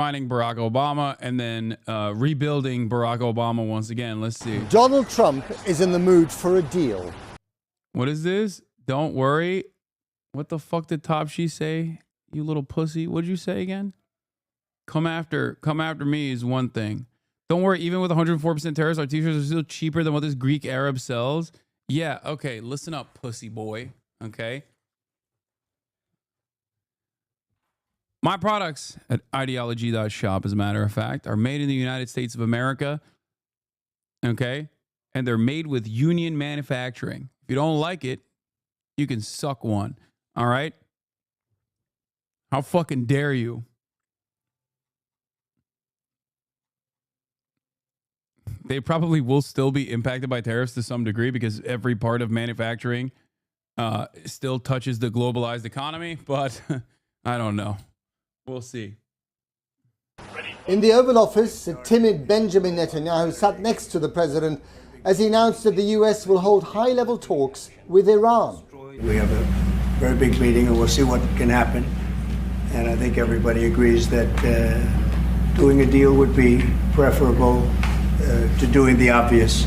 finding Barack Obama and then rebuilding Barack Obama once again. Let's see. Donald Trump is in the mood for a deal. What is this? Don't worry. What the fuck did Top She say? You little pussy. What'd you say again? Come after me is one thing. Don't worry, even with 104% tariffs, our t-shirts are still cheaper than what this Greek Arab sells. Yeah, okay, listen up, pussy boy. Okay. My products at ideology.shop, as a matter of fact, are made in the United States of America. Okay. And they're made with union manufacturing. If you don't like it, you can suck one. All right. How fucking dare you? They probably will still be impacted by tariffs to some degree because every part of manufacturing still touches the globalized economy. But I don't know. We'll see. In the Oval Office, a timid Benjamin Netanyahu sat next to the president as he announced that the US will hold high-level talks with Iran. We have a very big meeting and we'll see what can happen. And I think everybody agrees that doing a deal would be preferable to doing the obvious.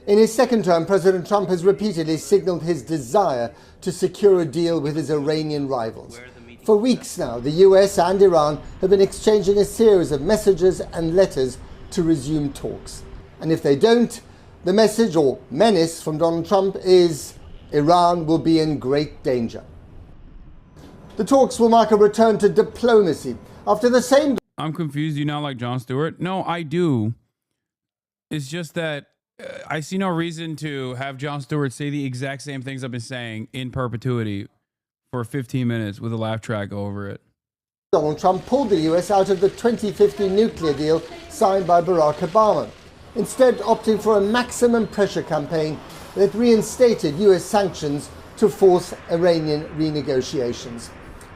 In his second term, President Trump has repeatedly signaled his desire to secure a deal with his Iranian rivals. For weeks now, the US and Iran have been exchanging a series of messages and letters to resume talks. And if they don't, the message or menace from Donald Trump is Iran will be in great danger. The talks will mark a return to diplomacy after the same... I'm confused. Do you not like Jon Stewart? No, I do. It's just that I see no reason to have Jon Stewart say the exact same things I've been saying in perpetuity for 15 minutes with a laugh track over it. Donald Trump pulled the US out of the 2015 nuclear deal signed by Barack Obama, instead opting for a maximum pressure campaign that reinstated US sanctions to force Iranian renegotiations.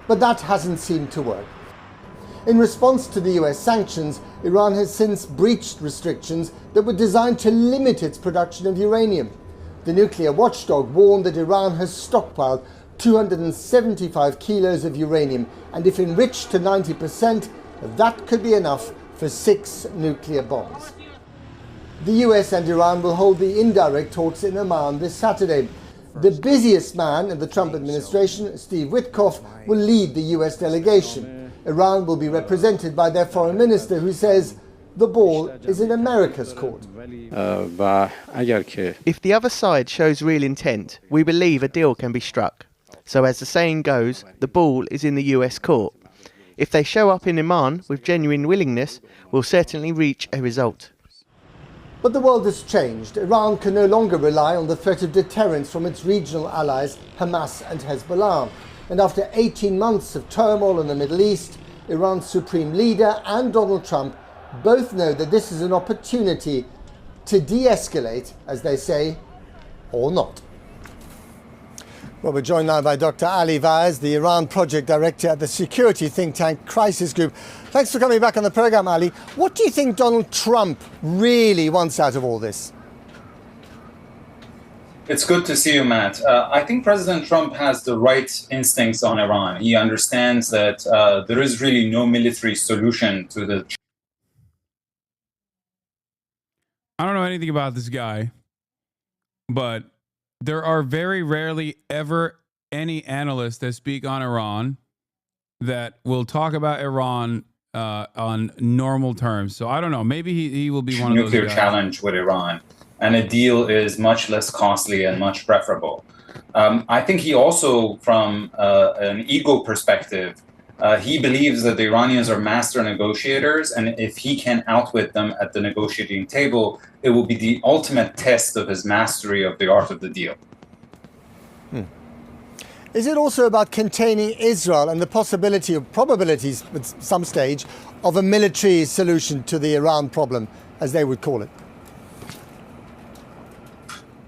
But that hasn't seemed to work. In response to the US sanctions, Iran has since breached restrictions that were designed to limit its production of uranium. The nuclear watchdog warned that Iran has stockpiled 275 kilos of uranium, and if enriched to 90%, that could be enough for 6 nuclear bombs. The US and Iran will hold the indirect talks in Oman this Saturday. The busiest man in the Trump administration, Steve Witkoff, will lead the US delegation. Iran will be represented by their foreign minister, who says the ball is in America's court. If the other side shows real intent, we believe a deal can be struck. So as the saying goes, the ball is in the US court. If they show up in Oman with genuine willingness, we'll certainly reach a result. But the world has changed. Iran can no longer rely on the threat of deterrence from its regional allies, Hamas and Hezbollah. And after 18 months of turmoil in the Middle East, Iran's supreme leader and Donald Trump both know that this is an opportunity to de-escalate, as they say, or not. Well, we're joined now by Dr. Ali Vaez, the Iran project director at the security think tank Crisis Group. Thanks for coming back on the program, Ali. What do you think Donald Trump really wants out of all this? It's good to see you, Matt. I think President Trump has the right instincts on Iran. He understands that there is really no military solution to the... I don't know anything about this guy, but there are very rarely ever any analysts that speak on Iran that will talk about Iran on normal terms. So I don't know. Maybe he will be one of those guys. Nuclear challenge with Iran, and a deal is much less costly and much preferable. I think he also, from an ego perspective, he believes that the Iranians are master negotiators, and if he can outwit them at the negotiating table, it will be the ultimate test of his mastery of the art of the deal. Is it also about containing Israel and the possibility of probabilities at some stage of a military solution to the Iran problem, as they would call it?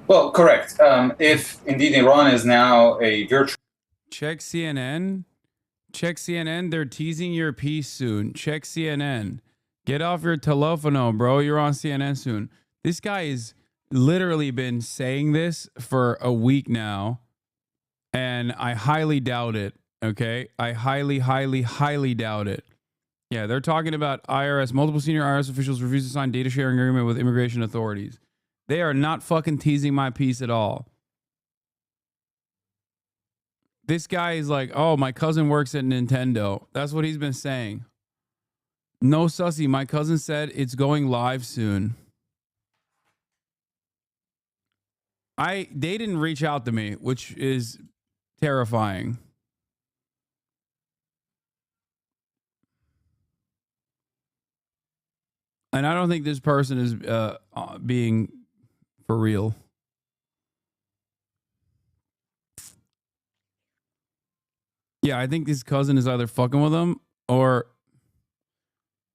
Well, correct. If indeed Iran is now a virtual... Check CNN. Check CNN. They're teasing your piece soon. Check CNN. Get off your telefono, bro. You're on CNN soon. This guy has literally been saying this for a week now, and I highly doubt it, okay? I highly, highly, highly doubt it. Yeah, they're talking about IRS. Multiple senior IRS officials refuse to sign data sharing agreement with immigration authorities. They are not fucking teasing my piece at all. This guy is like, oh, my cousin works at Nintendo. That's what he's been saying. No, sussy. My cousin said it's going live soon. They didn't reach out to me, which is terrifying. And I don't think this person is being for real. Yeah, I think his cousin is either fucking with him or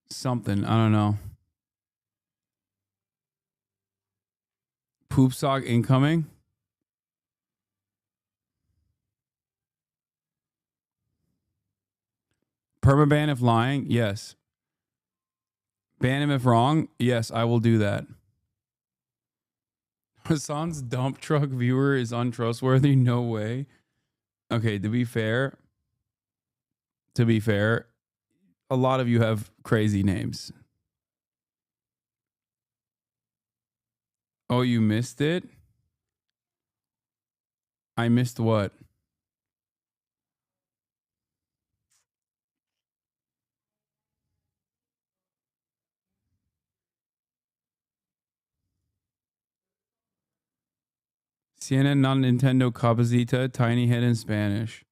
something. I don't know. Poop sock incoming. Permaban if lying? Yes. Ban him if wrong? Yes, I will do that. Hasan's dump truck viewer is untrustworthy? No way. Okay, to be fair, a lot of you have crazy names. Oh, you missed it? I missed what? CNN non Nintendo Cabezita, tiny head in Spanish.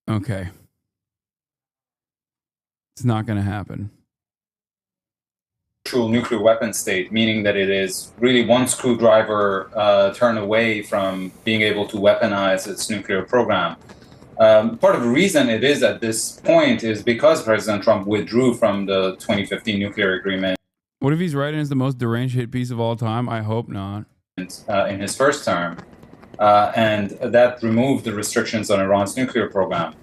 Okay. It's not going to happen. Nuclear weapon state, meaning that it is really one screwdriver turn away from being able to weaponize its nuclear program. Part of the reason it is at this point is because President Trump withdrew from the 2015 nuclear agreement. What if he's right and it's the most deranged hit piece of all time? I hope not. In his first term, and that removed the restrictions on Iran's nuclear program.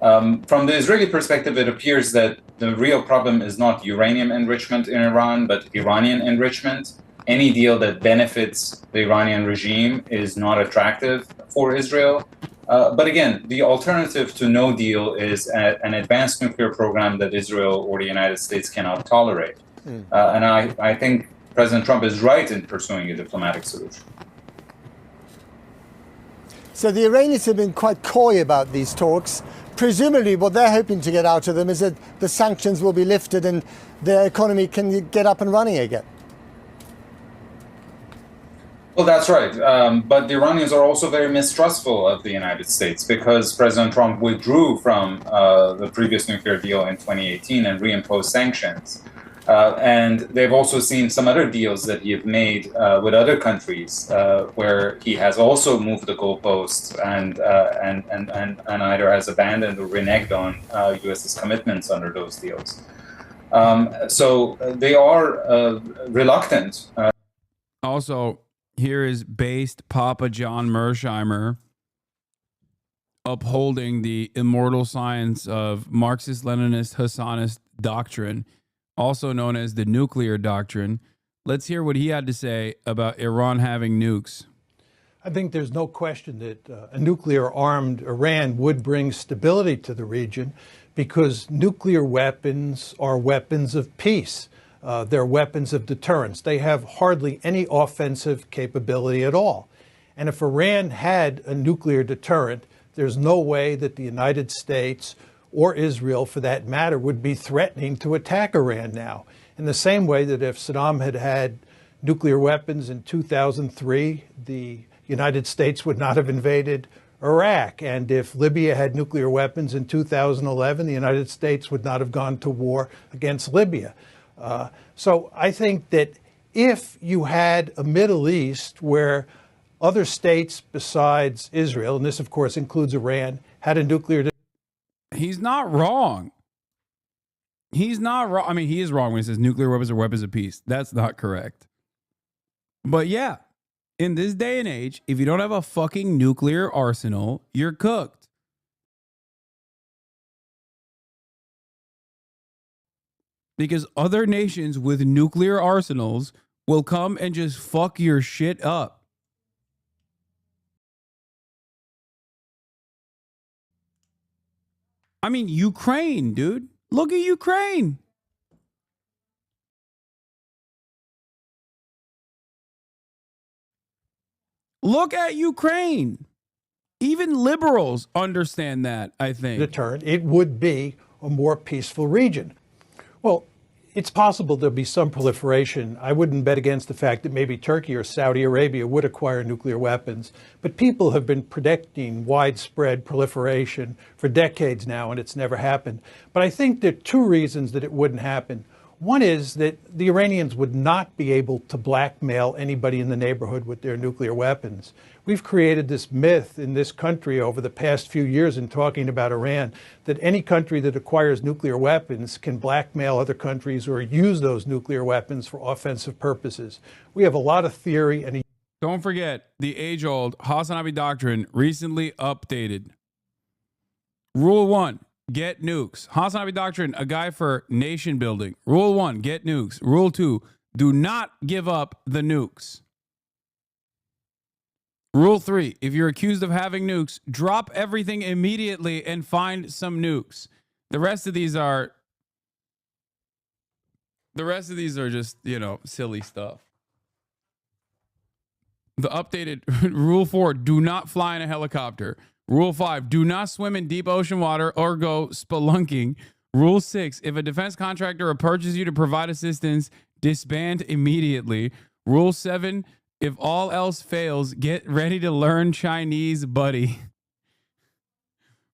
From the Israeli perspective, it appears that the real problem is not uranium enrichment in Iran, but Iranian enrichment. Any deal that benefits the Iranian regime is not attractive for Israel. But again, the alternative to no deal is an advanced nuclear program that Israel or the United States cannot tolerate. And I think President Trump is right in pursuing a diplomatic solution. So the Iranians have been quite coy about these talks. Presumably what they're hoping to get out of them is that the sanctions will be lifted and their economy can get up and running again. Well, that's right. But the Iranians are also very mistrustful of the United States because President Trump withdrew from the previous nuclear deal in 2018 and reimposed sanctions. And they've also seen some other deals that he has made with other countries where he has also moved the goalposts and either has abandoned or reneged on U.S.'s commitments under those deals. So they are reluctant. Also, here is based Papa John Mersheimer upholding the immortal science of Marxist-Leninist Hassanist doctrine, also known as the nuclear doctrine. Let's hear what he had to say about Iran having nukes. I think there's no question that a nuclear-armed Iran would bring stability to the region because nuclear weapons are weapons of peace. They're weapons of deterrence. They have hardly any offensive capability at all. And if Iran had a nuclear deterrent, there's no way that the United States or Israel, for that matter, would be threatening to attack Iran now. In the same way that if Saddam had had nuclear weapons in 2003, the United States would not have invaded Iraq. And if Libya had nuclear weapons in 2011, the United States would not have gone to war against Libya. So I think that if you had a Middle East where other states besides Israel, and this of course includes Iran, had a nuclear... He's not wrong. He's not wrong. I mean, he is wrong when he says nuclear weapons are weapons of peace. That's not correct. But yeah, in this day and age, if you don't have a fucking nuclear arsenal, you're cooked. because other nations with nuclear arsenals will come and just fuck your shit up. I mean, Ukraine, dude. Look at Ukraine. Look at Ukraine. Even liberals understand that, I think. Deterrent, it would be a more peaceful region. Well, it's possible there'll be some proliferation. I wouldn't bet against the fact that maybe Turkey or Saudi Arabia would acquire nuclear weapons. But people have been predicting widespread proliferation for decades now, and it's never happened. But I think there are two reasons that it wouldn't happen. One is that the Iranians would not be able to blackmail anybody in the neighborhood with their nuclear weapons. We've created this myth in this country over the past few years in talking about Iran that any country that acquires nuclear weapons can blackmail other countries or use those nuclear weapons for offensive purposes. We have a lot of theory and don't forget the age-old Hasan doctrine recently updated. Rule 1. Get nukes. Hasan doctrine, a guy for nation building. Rule 1, get nukes. Rule 2, do not give up the nukes. Rule 3, if you're accused of having nukes, drop everything immediately and find some nukes. The rest of these are just, silly stuff. The updated Rule 4, do not fly in a helicopter. Rule 5, do not swim in deep ocean water or go spelunking. Rule 6, if a defense contractor approaches you to provide assistance, disband immediately. Rule 7, if all else fails, get ready to learn Chinese, buddy.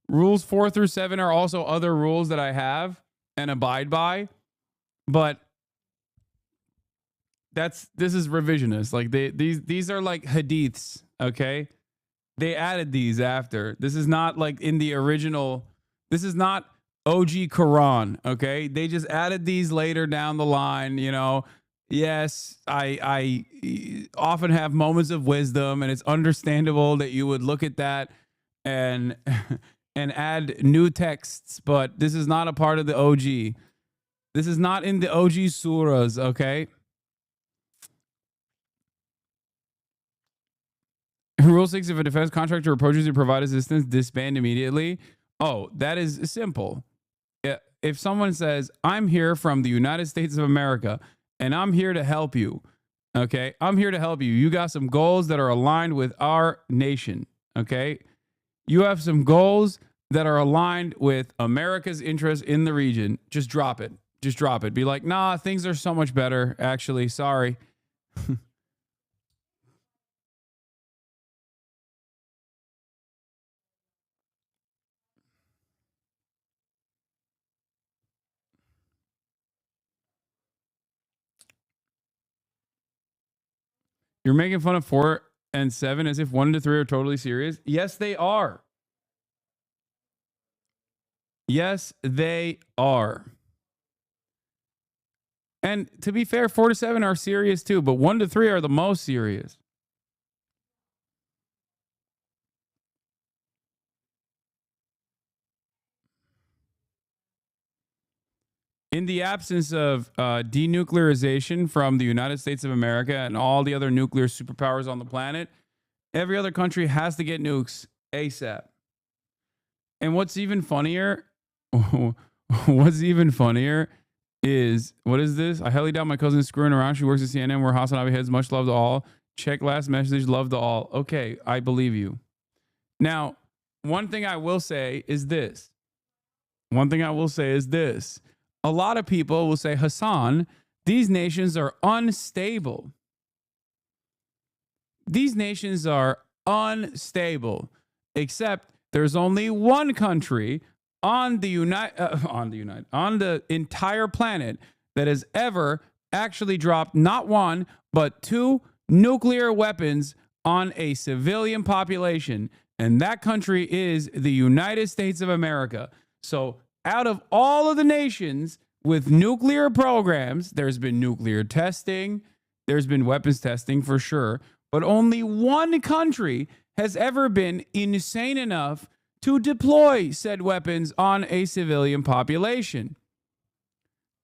Rules 4 through 7 are also other rules that I have and abide by, but this is revisionist. Like these are like hadiths, okay? They added these after. This is not like in the original. This is not OG Quran, okay? They just added these later down the line, Yes, I often have moments of wisdom, and it's understandable that you would look at that and and add new texts, but this is not a part of the OG. This is not in the OG surahs, okay? Rule 6, if a defense contractor approaches you to provide assistance, disband immediately. Oh, that is simple. If someone says, I'm here from the United States of America, and I'm here to help you, okay? I'm here to help you. You got some goals that are aligned with our nation, okay? You have some goals that are aligned with America's interests in the region. Just drop it. Just drop it. Be like, nah, things are so much better, actually. Sorry. You're making fun of 4 and 7 as if 1 to 3 are totally serious. Yes, they are. Yes, they are. And to be fair, 4 to 7 are serious too, but 1 to 3 are the most serious. In the absence of denuclearization from the United States of America and all the other nuclear superpowers on the planet, every other country has to get nukes ASAP. And what's even funnier is, what is this? I highly doubt my cousin is screwing around. She works at CNN where Hasan Abi heads. Much love to all. Check last message. Love to all. Okay, I believe you. Now, one thing I will say is this. A lot of people will say, Hasan, these nations are unstable. These nations are unstable, except there's only one country on the entire planet that has ever actually dropped not 1, but 2 nuclear weapons on a civilian population. And that country is the United States of America. So out of all of the nations with nuclear programs, there's been nuclear testing, there's been weapons testing for sure, but only one country has ever been insane enough to deploy said weapons on a civilian population.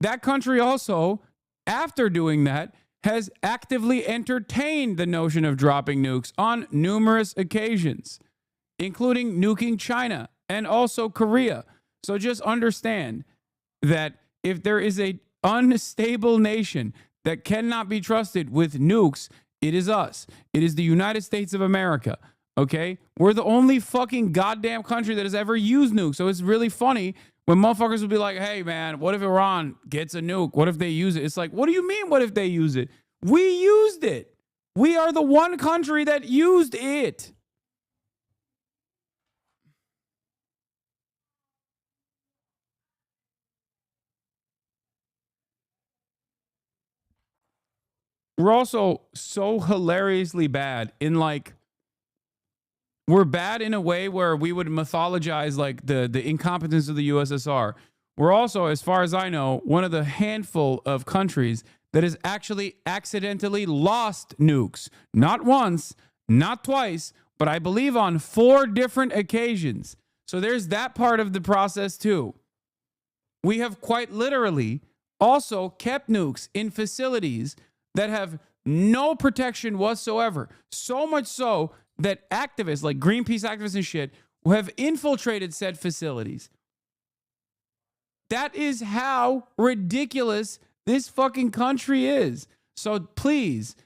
that country also, after doing that, has actively entertained the notion of dropping nukes on numerous occasions, including nuking China and also Korea. So just understand that if there is a unstable nation that cannot be trusted with nukes, it is us. It is the United States of America. Okay? We're the only fucking goddamn country that has ever used nukes. So it's really funny when motherfuckers will be like, hey, man, what if Iran gets a nuke? What if they use it? It's like, what do you mean, what if they use it? We used it. We are the one country that used it. We're also so hilariously bad in like, we're bad in a way where we would mythologize like the incompetence of the USSR. We're also, as far as I know, one of the handful of countries that has actually accidentally lost nukes. Not once, not twice, but I believe on 4 different occasions. So there's that part of the process too. We have quite literally also kept nukes in facilities that have no protection whatsoever. So much so that activists like Greenpeace activists and shit have infiltrated said facilities. That is how ridiculous this fucking country is. So please,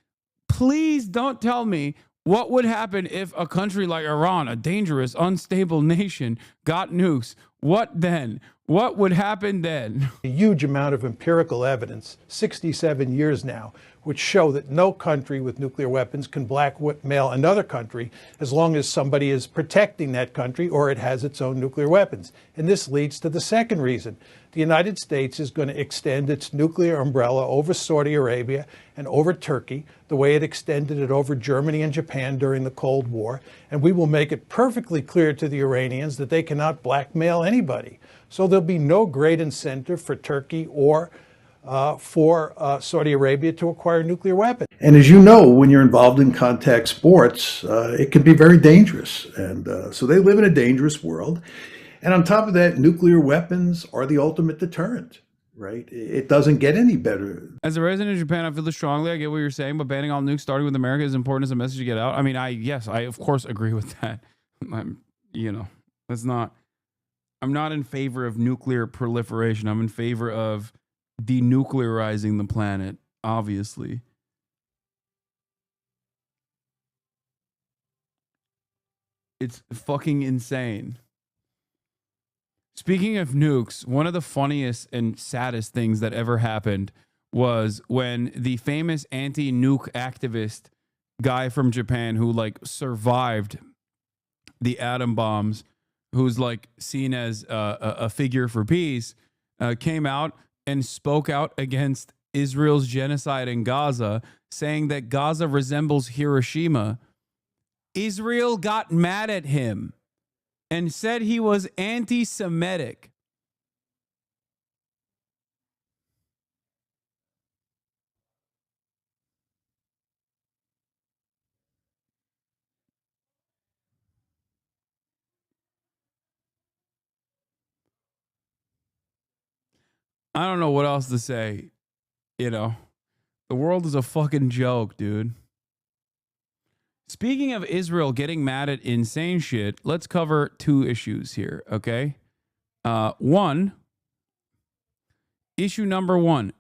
please don't tell me what would happen if a country like Iran, a dangerous, unstable nation, got nukes. What then? What would happen then? A huge amount of empirical evidence, 67 years now, which show that no country with nuclear weapons can blackmail another country as long as somebody is protecting that country or it has its own nuclear weapons. And this leads to the second reason. The United States is going to extend its nuclear umbrella over Saudi Arabia and over Turkey, the way it extended it over Germany and Japan during the Cold War. And we will make it perfectly clear to the Iranians that they cannot blackmail anybody. So there'll be no great incentive for Turkey or for Saudi Arabia to acquire nuclear weapons. And as you know, when you're involved in contact sports, it can be very dangerous. And so they live in a dangerous world. And on top of that, nuclear weapons are the ultimate deterrent, right? It doesn't get any better. As a resident of Japan, I feel this strongly. I get what you're saying, but banning all nukes starting with America is important as a message to get out. I mean, yes, I of course agree with that. I'm not in favor of nuclear proliferation. I'm in favor of denuclearizing the planet, obviously. It's fucking insane. Speaking of nukes, one of the funniest and saddest things that ever happened was when the famous anti-nuke activist guy from Japan who like survived the atom bombs, who's like seen as a figure for peace, came out and spoke out against Israel's genocide in Gaza, saying that Gaza resembles Hiroshima. Israel got mad at him and said he was anti-Semitic. I don't know what else to say. You know, the world is a fucking joke, dude. Speaking of Israel getting mad at insane shit, let's cover 2 issues here, okay? Issue number 1,